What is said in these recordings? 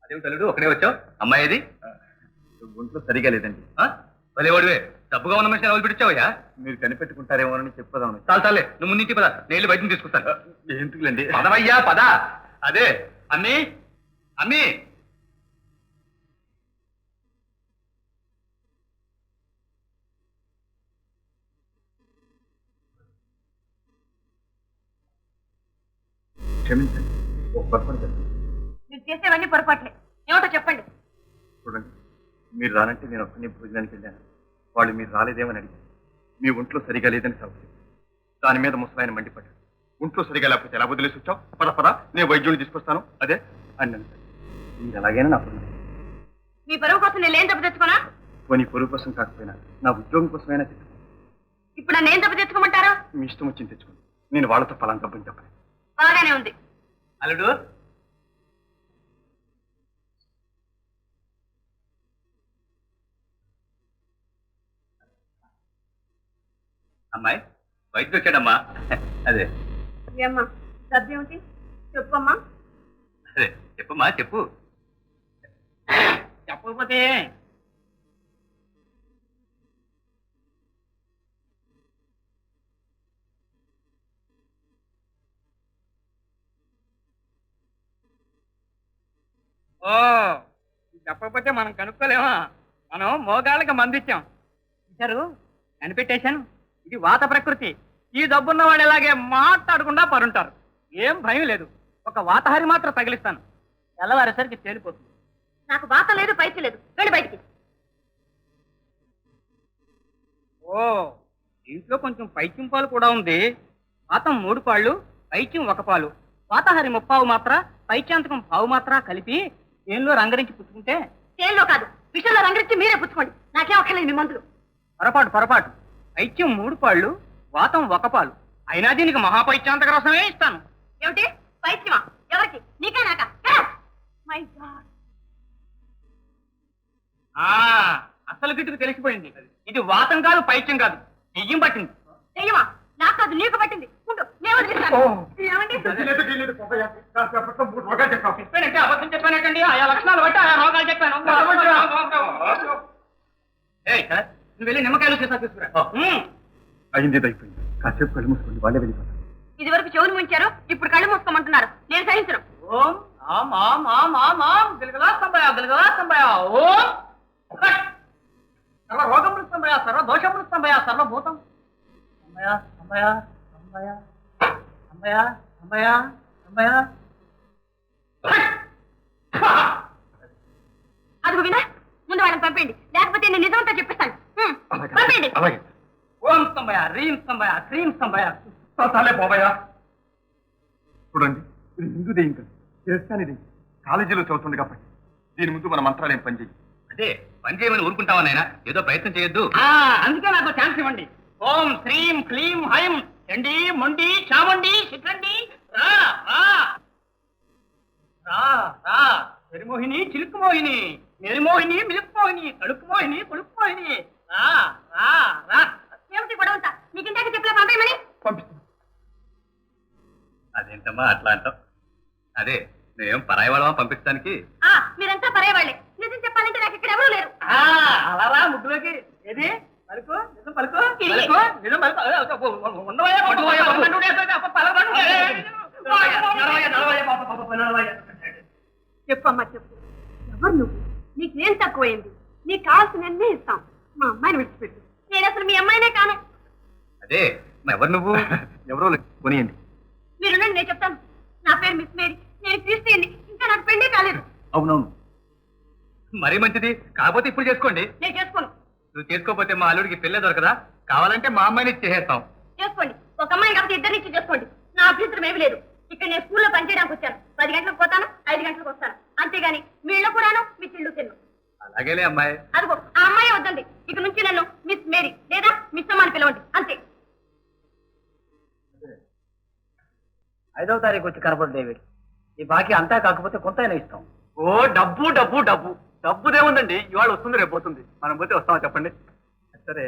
తల్లుడు ఒకడే వచ్చావు, అమ్మాయిది ఒంట్లో సరిగా లేదండి. భలే వాడివే, డబ్బుగా ఉన్న మనిషిని ఎవరు పిడిచావయ్యా? మీరు కనిపెట్టుకుంటారేమో అని చెప్పదాం. చాలే, నువ్వు ముందుంటి పద, నేను బయటని తీసుకుంటాను. ఎందుకులేండి, పదవయ్యా పద. అదే అమ్మీ అమ్మీ. క్షమించండి, ఒక పొరపాటు జరిగింది. మీరు చేసేవన్నీ పొరపాట్లే, ఏమిటో చెప్పండి. చూడండి, మీరు రానంటే నేను ఒక్కనే భోజనానికి వెళ్ళాను. వాళ్ళు మీరు రాలేదేమని అడిగాను. మీ ఒంట్లో సరిగా లేదని సాగు. దాని మీద ముసలాయన మండిపడ్డాడు. ఒంట్లో సరిగా లేకపోతే ఎలా వదిలేసి వచ్చావు? పద పద, నేను వైద్యుడిని తీసుకొస్తాను. అదే అన్నాను. మీరు ఎలాగైనా నా పరువు. మీ పరువు కోసం నేను ఏం తప్పు తెచ్చుకోనా? పోనీ పరువు కోసం కాకపోయినా నా ఉద్యోగం కోసమైనా తెచ్చుకో. ఇప్పుడు నన్ను ఏం తప్పు తెచ్చుకోమంటారు? మీ ఇష్టం వచ్చింది తెచ్చుకోండి. నేను వాళ్ళతో ఫలాన్ని తప్పని చెప్పను. బాగానే ఉంది. అల్లుడు, అమ్మాయి బయటకు వచ్చాడమ్మా. అదే ఏమ్మా, సర్ది ఏమిటి చెప్పమ్మా. అదే చెప్పమ్మా, చెప్పు. చెప్పకపోతే చెప్పకపోతే మనం కనుక్కోలేమా? మనం మోగాళ్ళకి మందిచ్చాం. ఇచ్చారు, కనిపెట్టేశాను. ఇది వాత ప్రకృతి. ఈ డబ్బున్న వాళ్ళు ఇలాగే మాట్లాడకుండా పరుంటారు. ఏం భయం లేదు. ఒక వాతహరి మాత్రం తగిలిస్తాను, తెల్లవారేసరికి తేలిపోతుంది. నాకు వాత లేదు, పైకి లేదు. వెళ్ళి బయటికి. ఓ, ఇంట్లో కొంచెం పైత్యం పాలు కూడా ఉంది. వాతం 3 పాళ్ళు, పైత్యం 1 పాలు. వాతహరి 30 పావు మాత్ర, పైత్యాంతకం పావు మాత్ర కలిపి దేనిలో రంగరించి పుచ్చుకుంటే. తేల్లో కాదు, విషయంలో రంగరించి మీరే పుచ్చుకోండి. నాకేం అక్కర్లేదు మీ మందులు. పొరపాటు. పైత్యం 3 పాళ్ళు, వాతం 1 పాలు. అయినా దీనికి మహాపైత్యాంతక రసమే ఇస్తాను. ఏమిటి పైత్యమా? ఎవరికి? నీకే నాకా? మై గాడ్, అసలు గిట్టుకు తెలిసిపోయింది. ఇది వాతం కాదు, పైత్యం కాదు, దెయ్యం పట్టింది. దెయ్యమా? నాకు కాదు, నీకు పట్టింది. ఉండు, నేను వదిలేస్తాను. ఏమండి? చెప్పానంటే అబద్ధం చెప్పానంటండి. ఆయా లక్షణాలు బట్టి ఆయా రోగాలు చెప్పాను. నువ్వు వెళ్ళి నిమ్మకాయలు చేసా తీసుకురా. అయింది, అయిపోయింది. కాసేపు కళ్ళు మూసుకోండి, వాళ్ళే వెళ్ళిపోతారు. ఇది వరకు చెవులు ముంచారు, ఇప్పుడు కళ్ళు మూసుకోమంటున్నారు. నేను సహించను. ఓం ఆం ఆం ఆం ఆం ఆం గిలగలా సంభయ ఓం సర్వ రోగములు సంభయ, సర్వ దోషములు సంభయ, సర్వభూతం అదుగు వినా, ముందు వాళ్ళని పంపేయండి, లేకపోతే నేను నిజమంతా చెప్పిస్తాను. పంపేయండి. ఓం సంభయ, రీం సంభయ, క్రీం సంభయ. పోవయ్యా. చూడండి, ఇది హిందూ దెయ్యం కదా, చేస్తాను. ఇది కాలేజీలో చదువుతుంది కాబట్టి దీని ముందు మన మంత్రాలు ఏం పనిచేయి. అదే పని చేయమని ఊరుకుంటావా నాయనా? ఏదో ప్రయత్నం చేయొద్దు. అందుకే నాకు ఛాన్స్ ఇవ్వండి. ఓం శ్రీం క్లీం హైం చండి మొండి చాముండి శిఖండి రా రా రా రా నిర్మోహిని చిలుకు మోహిని, నిర్మోహిని మిలుకు మోహిని, కడుపు మోహిని పులుపు మోహిని, రా రా రా. ఏమిటి గొడవంతా? నీకు ఇందాక చెప్పలే పంపేయమని? పంపిస్తాను. అదేంటమ్మా అట్లా అంటావు? అదే నువ్వేం పరాయి వాళ్ళమా పంపించడానికి? మీరంతా పరేవాళ్లే. నిజం చెప్పాలంటే నాకు ఇక్కడ ఎవరూ లేరు. అలా రా ముగ్గులోకి. ఏది పలుకు, నిజం పలుకు, పలుకు, నిజం పలుకు. ఉండవయ్యా, చెప్పమ్మా చెప్పు. ఎవరు నువ్వు? నీకేం తక్కువైంది? నీకు కావాల్సినన్నీ ఇస్తాం. మా అమ్మాయిని విడిచిపెట్టు. నేను అసలు మీ అమ్మాయినే కాను. అదే ఎవరు నువ్వు? ఎవరో కొనియండి. మీరుండండి, నేను చెప్తాను. నా పేరు మిస్ మేరీ. నేను క్రిస్టియన్ని. ఇంకా నాకు పెళ్లి కాలేదు. అవునవును, మరీ మంచిది. కాకపోతే ఇప్పుడు చేసుకోండి. నేను చేసుకోను. నువ్వు చేసుకోకపోతే మా అల్లుడికి పెళ్ళే దొరకదా? కావాలంటే మా అమ్మాయిని చేసేస్తాం. చేసుకోండి. ఒక అమ్మాయిని కాబట్టి ఇద్దరినిచ్చి చేసుకోండి. నా అభ్యంతరం ఏమీ లేదు. ఇక్కడ నేను స్కూల్లో పనిచేయడానికి వచ్చాను. 10 గంటలకు పోతాను, 5 గంటలకు వస్తాను. అంతేగాని మీ ఇళ్ళు కూడాను, మీ చిళ్ళు తిన్ను. అలాగేలే అమ్మాయి. అదిగో ఆ అమ్మాయి వద్దండి. ఇక నుంచి నన్ను మిస్ మేరీ లేదా మిస్ అమ్మ అని పిలవండి, అంతే. 5వ తారీఖు వచ్చి కనపడు డేవిడ్. ఈ బాకీ అంతా కాకపోతే కొంత ఇస్తాం. ఓ డబ్బు డబ్బు డబ్బు డబ్బుదేముందండి. ఇవాళ వస్తుంది, రేపు పోతుంది. మనం పోతే వస్తామా చెప్పండి. సరే,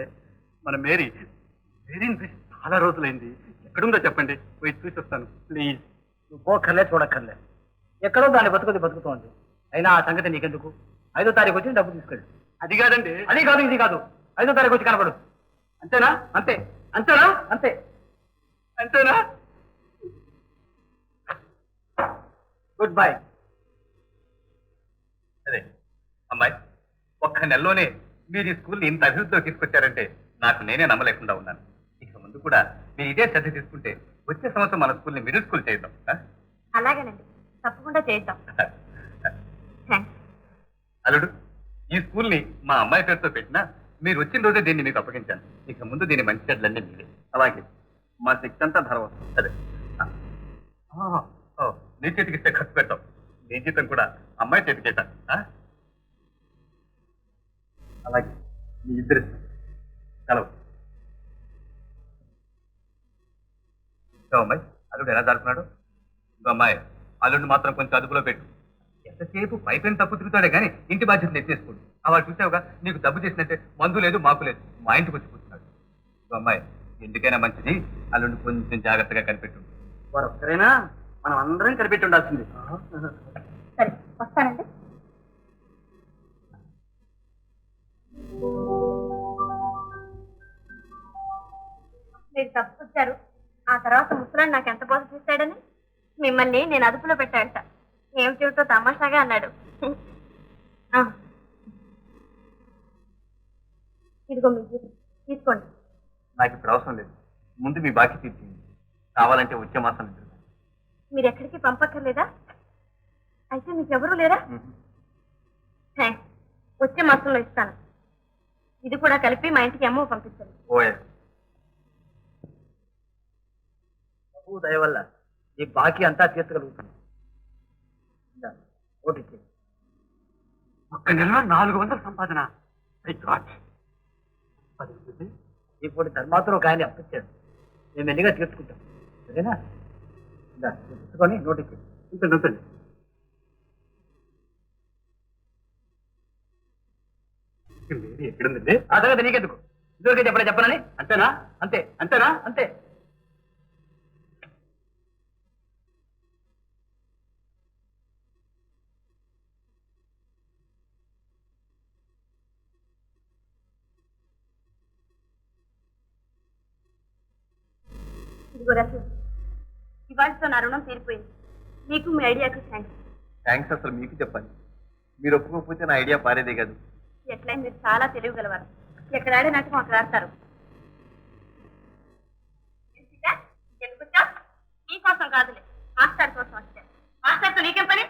మన మేరీ చాలా రోజులైంది. ఎక్కడుందో చెప్పండి, పోయి చూసి వస్తాను ప్లీజ్. నువ్వు పోక్కర్లే, చూడక్కర్లే. ఎక్కడో దాన్ని బతుకుతోంది. అయినా ఆ సంగతి నీకెందుకు? 5వ తారీఖు వచ్చి డబ్బు తీసుకెళ్ళు. అది కాదండి. అది కాదు ఇది కాదు. 5వ తారీఖు వచ్చి కనపడు. అంతేనా? అంతే. అంతేనా? అంతే. అంతేనా? Good bye. అదే అమ్మాయి, ఒక్క నెలలోనే మీరు ఈ స్కూల్ని ఇంత అభివృద్ధిలో తీసుకొచ్చారంటే నాకు నేనే నమ్మలేకుండా ఉన్నాను. ఇక ముందు కూడా మీరు ఇదే శ్రద్ధ తీసుకుంటే వచ్చే సంవత్సరం మన స్కూల్ని మిడిల్ స్కూల్ చేద్దాం. అలాగేనండి, తప్పకుండా చేద్దాం. థ్యాంక్స్. అల్లుడు, ఈ స్కూల్ని మా అమ్మాయి పేరుతో పెట్టినా మీరు వచ్చిన రోజే దీన్ని మీకు అప్పగించాను. ఇక ముందు దీని మంచి చెడ్లన్నీ మీరే. అలాగే మా శక్తి అంతా ధర వస్తుంది. అదే నీ చేతికి ఇస్తే ఖర్చు పెడతాం. నీ జీతం కూడా అమ్మాయి చేతికి ఇస్తాను. అలాగే మీ ఇద్దరు సెలవు. అమ్మాయి, అల్లుడు ఎలా జరుపుతున్నాడు? అమ్మాయి, అల్లుడిని మాత్రం కొంచెం అదుపులో పెట్టు. ఎంతసేపు పైపైన తప్పు తిరుగుతాడే కానీ ఇంటి బాధ్యతలు ఎత్తేసుకోండి. వాళ్ళు చూసావుగా, నీకు డబ్బు చేసినట్టే మందు లేదు మాకు లేదు, మా ఇంటికి వచ్చి కూర్చున్నాడు. అమ్మాయి, ఎందుకైనా మంచిది అల్లుడిని కొంచెం జాగ్రత్తగా కనిపెట్టు. వారు ఒక్కరైనా మనం అందరం కనిపెట్టి ఉండాల్సింది. సరే, వస్తానండి. మీరు తప్పుకొచ్చారు. ఆ తర్వాత ముసలాడు నాకు ఎంత బోధ చేశాడని మిమ్మల్ని నేను అదుపులో పెట్టాడట. ఏం చెబుతో తమాషాగా అన్నాడు. ఇదిగో మీ జీతం తీసుకోండి. నాకు ఇప్పుడు అవసరం లేదు. ముందు మీ బాకీ తీర్చింది. కావాలంటే వచ్చే మాసం లేదు. మీరు ఎక్కడికి పంపక్కర్లేదా? అయితే మీకు ఎవరూ లేరా? థ్యాంక్స్, వచ్చే మాసంలో ఇస్తాను. ఇది కూడా కలిపి మా ఇంటికి అమ్మ పంపించండి. ఓయే, ప్రభు దయ వల్ల ఈ బాకీ అంతా తీర్చగలుగుతుంది. ఓటికి ఒక్క నెలలో 400 సంపాదన. ఇప్పుడు ధర్మాత్రం ఒక ఆయన అప్పించాడు. మేము మెల్లిగా తీర్చుకుంటాం. సరేనా? తీసుకొని నోటికి ఉంటుంది. ఎక్కడుందండి? ఆ సంగతి నీకెందుకు? ఇదివరకే చెప్పలే చెప్పనని. అంతేనా? అంతే. అంతేనా? అంతే. ఇదిగో రసీదు. ఇవాళతో నా రుణం తీరిపోయింది. మీకు మీ ఐడియాకి థ్యాంక్స్. థ్యాంక్స్ అసలు మీకు చెప్పాలి. మీరు ఒప్పుకోకపోతే నా ఐడియా పారేదే కాదు. ఎట్లయినా మీరు చాలా తెలియగలవారు. ఎక్కడ ఆడే నాటకం అక్కడ ఆడతారు. నీకోసం కాదులే, మాస్టర్ కోసం వచ్చాను. మాస్టర్తో నీకేం పని?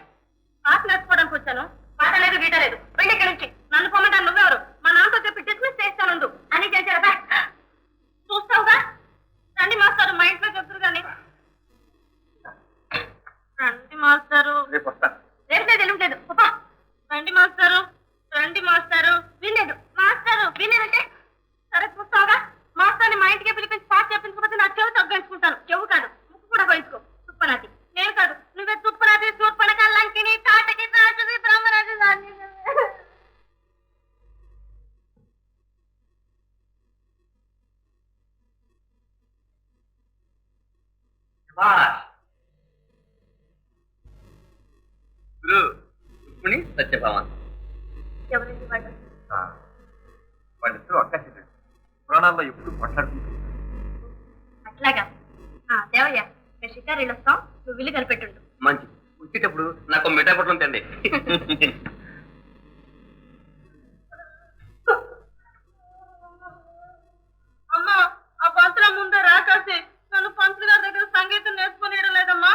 పాట నేర్చుకోవడానికి వచ్చాను. పాట లేదు, గీట లేదు. వెళ్ళి ఇక్కడి నుంచి. నన్ను పొమ్మంటాను. నువ్వెవరు? మా నాన్నతో చెప్పి డిస్మిస్ చేస్తాను అని చేశారా? చూస్తావుగా. రండి మాస్టారు, మా ఇంట్లో చెప్తారు కానీ. రండి మాస్టారు. రేపు వస్తాను. రేపు తెలియట్లేదు. రండి మాస్టారు, రండి మాస్టారు. వినలేదు మాస్టారు, వినలేదంటే సరే చూస్తావుగా. మాస్టర్ని మా ఇంటికి పిలిపించి పాట చెప్పించకపోతే నా చెవు తగ్గేసుకుంటాను. చెవు కాదు, ముక్కు కూడా పోయించుకో. తుప్పనాటి నేను కాదు, నువ్వే తుప్పనాటి, సూర్పణక, లంకిని, తాటకి, తాటకి, బ్రహ్మరాజు. రుక్మిణి, సత్యభామ. ఎవరండి వాళ్ళు? వాళ్ళిద్దరూ అక్క చెల్లెలు. పురాణాల్లో ఎప్పుడు మాట్లాడుకుంటారు. అట్లాగా. దేవయ్య, మేము షికారీలు వస్తాం. నువ్వు విల్లు కనిపెట్టుండు. మంచి వచ్చేటప్పుడు నాకు మిఠాయి పట్టు ఉంటుంది. అమ్మా, ఆ పంతుల ముందే రాకాసి నన్ను పంతులు గారి దగ్గర సంగీతం నేర్చుకునేయడం లేదమ్మా.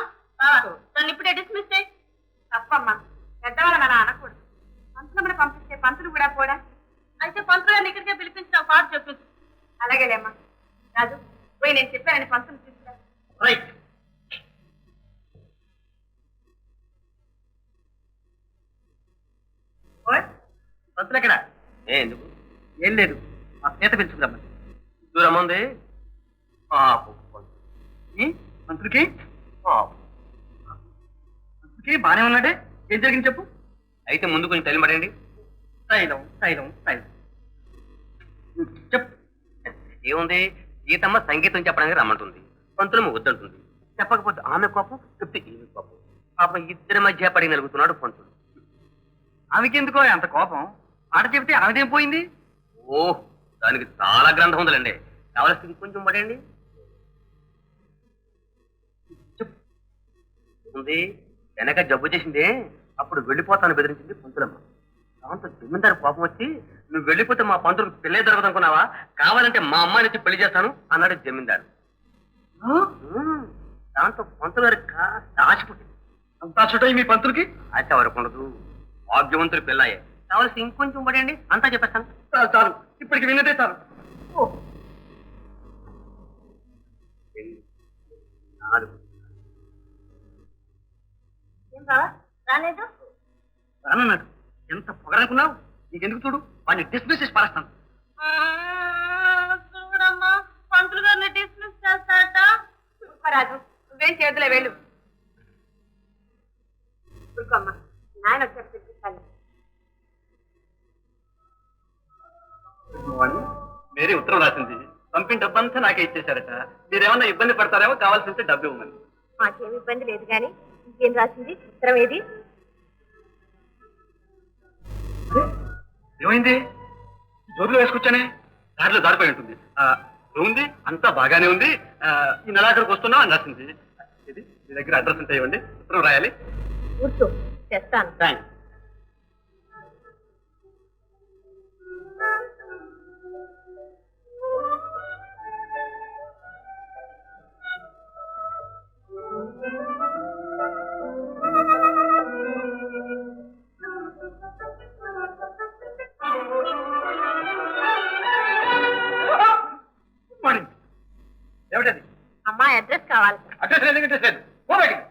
దాన్ని ఇప్పుడే డిస్మిస్ చేయి. తప్పమ్మా, పెద్దవాళ్ళ మన అనకూడదు. పంతులు పంపిస్తే పంతులు కూడా పోడా. అయితే పంతులు గారిని ఇక్కడికే పిలిపించిన పాట చెప్పించు. అలాగేలేమ్మా. రాజు, పోయి నేను చెప్పానని పంతులు తీసుకురా. రైట్. పంతులు ఎక్కడ? ఎందుకు? ఏం లేదు, మా చేత పెంచుకురమ్మని. దూరం ఉంది. మంత్రికి బానే ఉన్నాడే. ఏం జరిగింది చెప్పు. అయితే ముందు కొంచెం తెలియబడండి. తైలం తైలం తైలం చెప్పు. ఏముంది? గీతమ్మ సంగీతం చెప్పడానికి రమ్మంటుంది. పంతులమ్మ వద్దంటుంది. చెప్పకపోతే ఆమె కోపం, చెప్తే ఈమె కోపం. పాపం ఇద్దరి మధ్య పడి నలుగుతున్నాడు పంతులు. ఆమెకి ఎందుకో అంత కోపం? ఆట చెబితే ఆమెదేం పోయింది? ఓ దానికి చాలా గ్రంథం ఉందండి. కావలసి ఇంకొంచెం పడండి. ఉంది వెనక జబ్బు చేసిందే, అప్పుడు వెళ్ళిపోతాను బెదిరించింది పంతులమ్మ. దాంతో జమీందారు కోపం వచ్చి, నువ్వు వెళ్ళిపోతే మా పంతులకు పెళ్ళే జరగదు అనుకున్నావా, కావాలంటే మా అమ్మాయి నుంచి పెళ్లి చేస్తాను అన్నాడు జమీందారు. దాంతో పంతులు గారికి కాస్త ఆశ పుట్టింది. అంతా చుట్టూ మీ పంతులకి ఆశ వరకు ఉండదు, భాగ్యవంతులు పెళ్ళాయే. కావలసి ఇంకొంచెం పడండి, అంతా చెప్పేస్తాను. చాలు చాలు, ఇప్పటికి విన్నదే చాలు. 4 ఏం బావా రాలేదు? రానన్నాడు. ఎంత పొగరనుకున్నావు? నీకెందుకు చూడు, వాడిని డిస్మిస్ చేసి పారేస్తాను. చూడమ్మా, పంతులు గారిని డిస్మిస్ చేస్తాట. రాజు నువ్వేం చేతులే వెళ్ళు. ఊరుకోమ్మా, నాయన వచ్చారు పిలిపిస్తాను. మేరీ ఉత్తరం రాసింది, పంపిన డబ్బంతా నాకే ఇచ్చేశారట. మీరేమన్నా ఇబ్బంది పడతారేమో, కావాల్సింటే డబ్బు ఇవ్వమని. మాకేం ఇబ్బంది లేదు కానీ ఇంకేం రాసింది? ఉత్తరం ఏది? ఏమైంది? జోబులో వేసుకొచ్చానే, దారిలో దారిపోయి ఉంటుంది. ఉంది, అంతా బాగానే ఉంది. ఈ నెలాఖరికి వస్తున్నా అని రాసింది. ఇది మీ దగ్గర అడ్రస్ ఉంటే ఇవ్వండి, ఉత్తరం రాయాలి. గుర్తు తెస్తాను. థ్యాంక్స్. ఏమిటది? అమ్మాయి అడ్రస్ కావాలి. అడ్రస్ లేదు, ఇంట్రెస్ట్ లేదు. పో బయటికి.